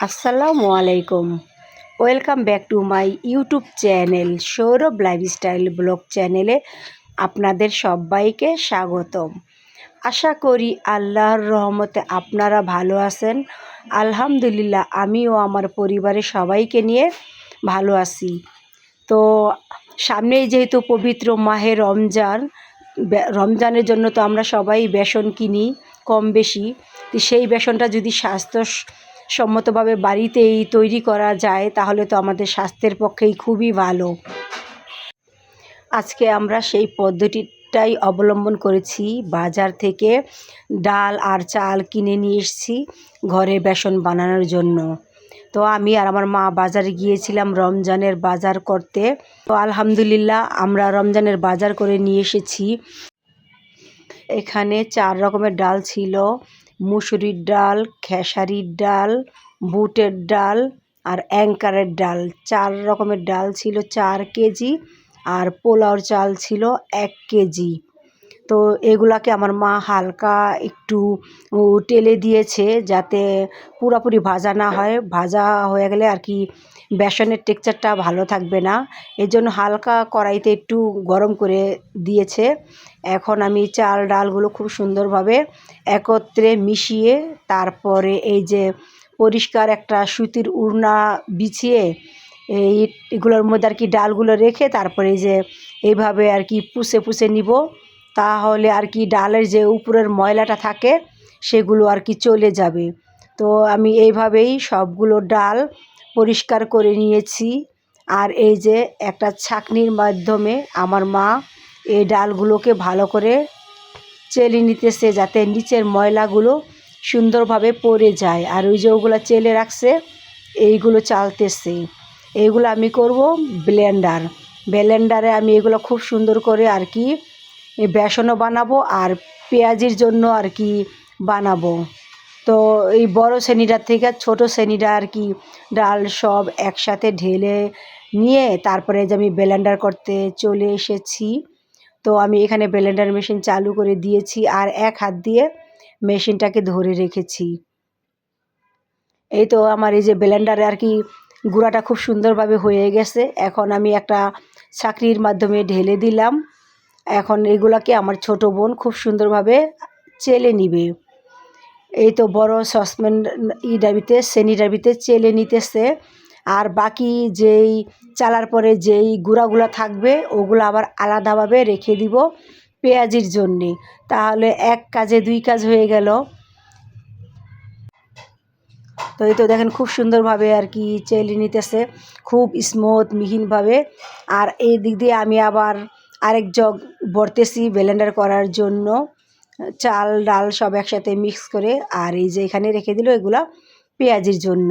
আসসালামু আলাইকুম। Welcome back to my YouTube channel Sourav lifestyle blog চ্যানেলে আপনাদের সবাইকে স্বাগতম। আশা করি আল্লাহর রহমতে আপনারা ভালো আছেন। আলহামদুলিল্লাহ আমিও আমার পরিবারের সবাইকে নিয়ে ভালো আছি। তো সামনেই যেহেতু পবিত্র মাহে রমজান, রমজানের জন্য তো আমরা সবাই বেসন কিনি কম বেশি। তো সেই বেসনটা যদি সম্মতভাবে বাড়িতেই তৈরি করা যায় তাহলে তো আমাদের স্বাস্থ্যের পক্ষেই খুবই ভালো। আজকে আমরা সেই পদ্ধতিটাই অবলম্বন করেছি। বাজার থেকে ডাল আর চাল কিনে নিয়ে এসেছি ঘরে বেসন বানানোর জন্য। তো আমি আর আমার মা বাজারে গিয়েছিলাম রমজানের বাজার করতে। তো আলহামদুলিল্লাহ আমরা রমজানের বাজার করে নিয়ে এসেছি। এখানে 4 রকমের ডাল ছিল: মুসুরির ডাল, খেসারির ডাল, বুটের ডাল আর অ্যাঙ্কারের ডাল। 4 রকমের ডাল ছিল 4 কেজি, আর পোলাওর চাল ছিল 1 কেজি। তো এগুলাকে আমার মা হালকা একটু তেলে দিয়েছে যাতে পুরোপুরি ভাজা না হয়। ভাজা হয়ে গেলে আর কি বেসনের টেক্সচারটা ভালো থাকবে না, এজন্য হালকা কড়াইতে একটু গরম করে দিয়েছে। এখন আমি চাল ডালগুলো খুব সুন্দরভাবে একত্রে মিশিয়ে তারপরে এই যে পরিষ্কার একটা সুতির ওড়না বিছিয়ে এগুলোর মধ্যে আর কি ডালগুলো রেখে তারপরে এই যে এইভাবে আর কি পুষে নিব। তাহলে আর কি ডালের যে উপরের ময়লাটা থাকে সেগুলো আর কি চলে যাবে। তো আমি এইভাবেই সবগুলো ডাল পরিষ্কার করে নিয়েছি। আর এই যে একটা ছাঁকনির মাধ্যমে আমার মা এই ডালগুলোকে ভালো করে চেলে নিতেছে যাতে নিচের ময়লাগুলো সুন্দরভাবে পড়ে যায়। আর ওই যে ওগুলো চেলে রাখছে এইগুলো চালতেছে। এইগুলো আমি করব ব্লেন্ডারে আমি এগুলো খুব সুন্দর করে আর কি বেসনও বানাবো আর পেঁয়াজির জন্য আর কি বানাবো। তো এই বড় শ্রেণীটার থেকে ছোট শ্রেণীটা আর কি ডাল সব একসাথে ঢেলে নিয়ে তারপরে যে আমি ব্লেন্ডার করতে চলে এসেছি। তো আমি এখানে ব্লেন্ডার মেশিন চালু করে দিয়েছি আর এক হাত দিয়ে মেশিনটাকে ধরে রেখেছি। এই তো আমার এই যে ব্লেন্ডারে আর কি গুঁড়াটা খুব সুন্দরভাবে হয়ে গেছে। এখন আমি একটা ছাঁকনির মাধ্যমে ঢেলে দিলাম। এখন এগুলাকে আমার ছোট বোন খুব সুন্দরভাবে চেলে নিবে। এই তো বড় সসপ্যান শ্রেণীটার ভিতরে চেলে নিতেছে। আর বাকি যেই চালার পরে যেই গুঁড়াগুলো থাকবে ওগুলো আবার আলাদাভাবে রেখে দিব পেঁয়াজির জন্যে। তাহলে এক কাজে 2 কাজ হয়ে গেল। তো এই তো দেখেন খুব সুন্দরভাবে আর কি চেলে নিতেছে, খুব স্মুথ মিহিনভাবে। আর এই দিক দিয়ে আমি আবার আরেক জগ ভরতেছি ব্লেন্ডার করার জন্য চাল ডাল সব একসাথে মিক্স করে। আর এই যে এখানে রেখে দিল এগুলা পেঁয়াজির জন্য।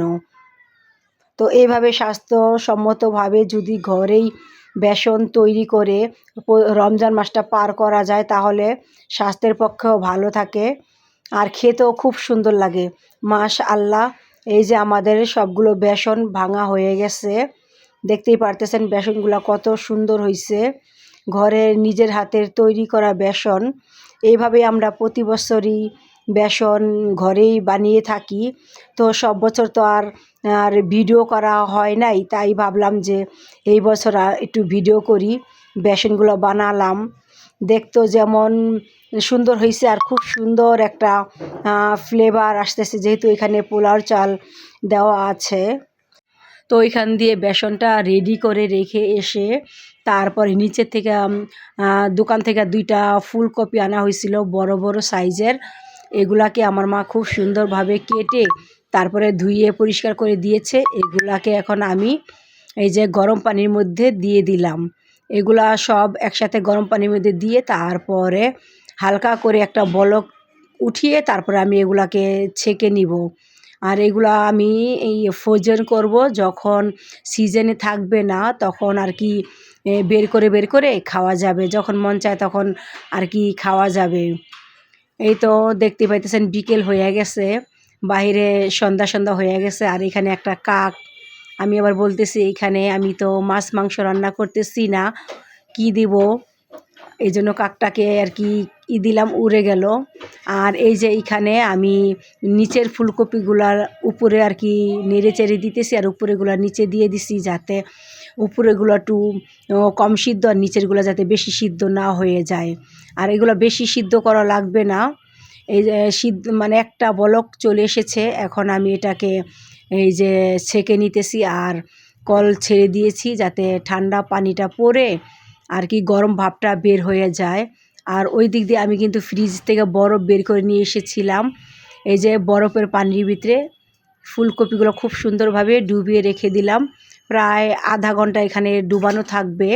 তো এইভাবে স্বাস্থ্যসম্মতভাবে যদি ঘরেই বেসন তৈরি করে রমজান মাসটা পার করা যায় তাহলে স্বাস্থ্যের পক্ষেও ভালো থাকে আর খেতেও খুব সুন্দর লাগে। মাশাআল্লাহ, এই যে আমাদের সবগুলো বেসন ভাঙা হয়ে গেছে। দেখতেই পারতেছেন বেসনগুলো কত সুন্দর হয়েছে। ঘরের নিজের হাতের তৈরি করা বেসন। এইভাবে আমরা প্রতি বছরই বেসন ঘরেই বানিয়ে থাকি। তো সব বছর তো আর ভিডিও করা হয় নাই, তাই ভাবলাম যে এই বছর একটু ভিডিও করি। বেসনগুলো বানালাম, দেখতেও যেমন সুন্দর হয়েছে আর খুব সুন্দর একটা ফ্লেভার আসতেছে যেহেতু এখানে পোলাওর চাল দেওয়া আছে। তো ওইখান দিয়ে বেসনটা রেডি করে রেখে এসে তারপরে নিচের থেকে দোকান থেকে 2টা ফুলকপি আনা হয়েছিল বড় বড় সাইজের। এগুলাকে আমার মা খুব সুন্দরভাবে কেটে তারপরে ধুয়ে পরিষ্কার করে দিয়েছে। এগুলাকে এখন আমি এই যে গরম পানির মধ্যে দিয়ে দিলাম। এগুলা সব একসাথে গরম পানির মধ্যে দিয়ে তারপরে হালকা করে একটা বলক উঠিয়ে তারপরে আমি এগুলাকে ছেঁকে নিব। আর এগুলা আমি এই ফ্রোজেন করব, যখন সিজনে থাকবে না তখন আর কি বের করে খাওয়া যাবে, যখন মন চায় তখন আর কি খাওয়া যাবে। এই তো দেখতে পাইতেছেন বিকেল হয়ে গেছে, বাইরে সন্ধ্যা হয়ে গেছে। আর এখানে একটা কাক, আমি আবার বলতেছি এইখানে আমি তো মাছ মাংস রান্না করতেছি না, কি দিব। এই জন্য কাকটাকে আর কি দিলাম, উড়ে গেল। আর এই যে এইখানে আমি নিচের ফুলকপিগুলার উপরে আর কি নেড়ে চেড়ে দিতেছি, আর উপরেগুলা নিচে দিয়ে দিছি, যাতে উপরেগুলো একটু কম সিদ্ধ আর নিচেরগুলো যাতে বেশি সিদ্ধ না হয়ে যায়। আর এগুলো বেশি সিদ্ধ করা লাগবে না। এই যে সিদ্ধ মানে একটা বলক চলে এসেছে, এখন আমি এটাকে এই যে ছেঁকে নিতেছি আর কল ছেড়ে দিয়েছি, যাতে ঠান্ডা পানিটা পড়ে আর কি গরম ভাবটা বের হয়ে যায়। আর ওই দিক দিয়ে আমি কিন্তু ফ্রিজ থেকে বরফ বের করে নিয়ে এসেছিলাম। এই যে বরফের পানির ভিতরে ফুলকপিগুলো খুব সুন্দরভাবে ডুবিয়ে রেখে দিলাম, প্রায় আধা ঘন্টা এখানে ডুবানো থাকবে।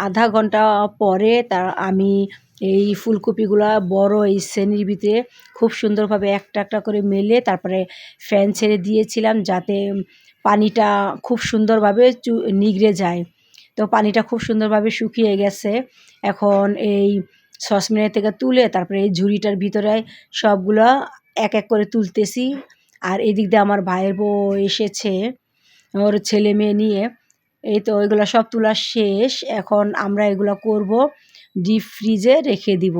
আধা ঘন্টা পরে আমি এই ফুলকপিগুলা বড় এই শ্রেণীর ভিতরে খুব সুন্দরভাবে একটা একটা করে মেলে তারপরে ফ্যান ছেড়ে দিয়েছিলাম, যাতে পানিটা খুব সুন্দরভাবে নিগড়ে যায়। তো পানিটা খুব সুন্দরভাবে শুকিয়ে গেছে। এখন এই সসপ্যানের থেকে তুলে তারপরে এই ঝুড়িটার ভিতরে সবগুলো এক এক করে তুলতেছি। আর এদিক দিয়ে আমার ভাইয়ের বউ এসেছে ওর ছেলে মেয়ে নিয়ে। এই তো ওইগুলো সব তোলা শেষ। এখন আমরা এগুলো করব, ডিপ ফ্রিজে রেখে দিব।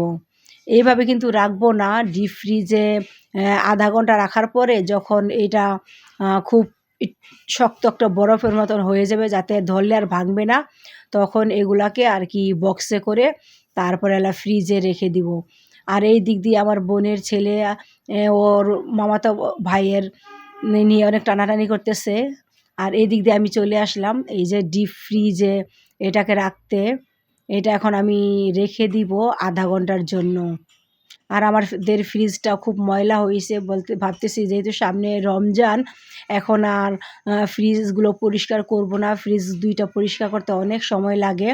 এইভাবে কিন্তু রাখবো না, ডিপ ফ্রিজে আধা ঘন্টা রাখার পরে যখন এটা খুব শক্ত একটা বরফের মতন হয়ে যাবে, যাতে ধরলে আর ভাঙবে না, তখন এগুলাকে আর কি বক্সে করে তারপরে ফ্রিজে রেখে দিব। আর এই দিক দিয়ে আমার বোনের ছেলে ওর মামাতো ভাইয়ের নিয়ে অনেক টানাটানি করতেছে। আর এই দিক দিয়ে আমি চলে আসলাম এই যে ডিপ ফ্রিজে এটাকে রাখতে। এটা এখন আমি রেখে দিব আধা ঘন্টার জন্য। আর আমাদের ফ্রিজটা খুব ময়লা হয়েছে, ভাবতেছি যেহেতু সামনে রমজান, এখন আর ফ্রিজগুলো পরিষ্কার করব না। ফ্রিজ দুইটা পরিষ্কার করতে অনেক সময় লাগে,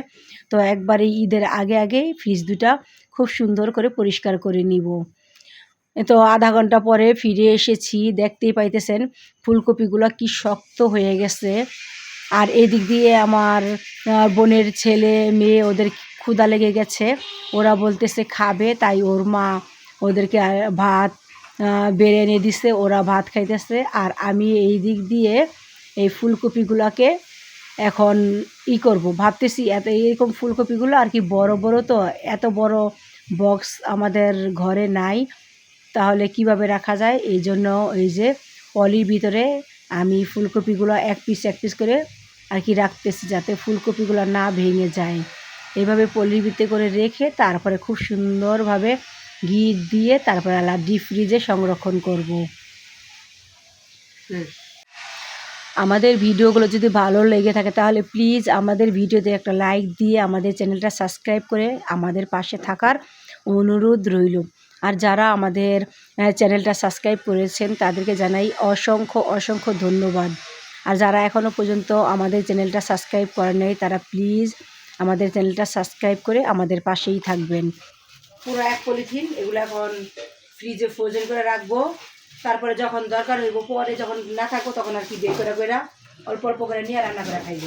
তো একবারে ঈদের আগে আগেই ফ্রিজ দুটা খুব সুন্দর করে পরিষ্কার করে নিব। তো আধা ঘন্টা পরে ফিরে এসেছি, দেখতেই পাইতেছেন ফুলকপিগুলো কি শক্ত হয়ে গেছে। আর এদিক দিয়ে আমার বোনের ছেলে মেয়ে ওদের ক্ষুধা লেগে গেছে, ওরা বলতেছে খাবে, তাই ওর মা ওদেরকে ভাত বেড়ে এনে দিছে, ওরা ভাত খাইতেছে। আর আমি এই দিক দিয়ে এই ফুলকপিগুলোকে এখন করব, ভাবতেছি এত এরকম ফুলকপিগুলো আর কি বড় বড়, তো এত বড় বক্স আমাদের ঘরে নাই, তাহলে কিভাবে রাখা যায়। এই জন্য এই যে পলির ভিতরে আমি ফুলকপিগুলো এক পিস করে আর কি রাখতেছি, যাতে ফুলকপিগুলো না ভেঙে যায়। এইভাবে পলির ভিতরে করে রেখে তারপরে খুব সুন্দরভাবে ঘি দিয়ে তারপরে ডিপ ফ্রিজে সংরক্ষণ করব। আমাদের ভিডিওগুলো যদি ভালো লেগে থাকে তাহলে প্লিজ আমাদের ভিডিওতে একটা লাইক দিয়ে আমাদের চ্যানেলটা সাবস্ক্রাইব করে আমাদের পাশে থাকার অনুরোধ রইল। আর যারা আমাদের চ্যানেলটা সাবস্ক্রাইব করেছেন তাদেরকে জানাই অসংখ্য ধন্যবাদ। আর যারা এখনও পর্যন্ত আমাদের চ্যানেলটা সাবস্ক্রাইব করেন নাই, তারা প্লিজ আমাদের চ্যানেলটা সাবস্ক্রাইব করে আমাদের পাশেই থাকবেন। পুরো এক পলিথিন এগুলো এখন ফ্রিজে ফ্রোজেন করে রাখবো, তারপরে যখন দরকার হইব পরে যখন না থাকবো তখন আর কি বের করে অল্প অল্প করে নিয়ে রান্না করে খাইব।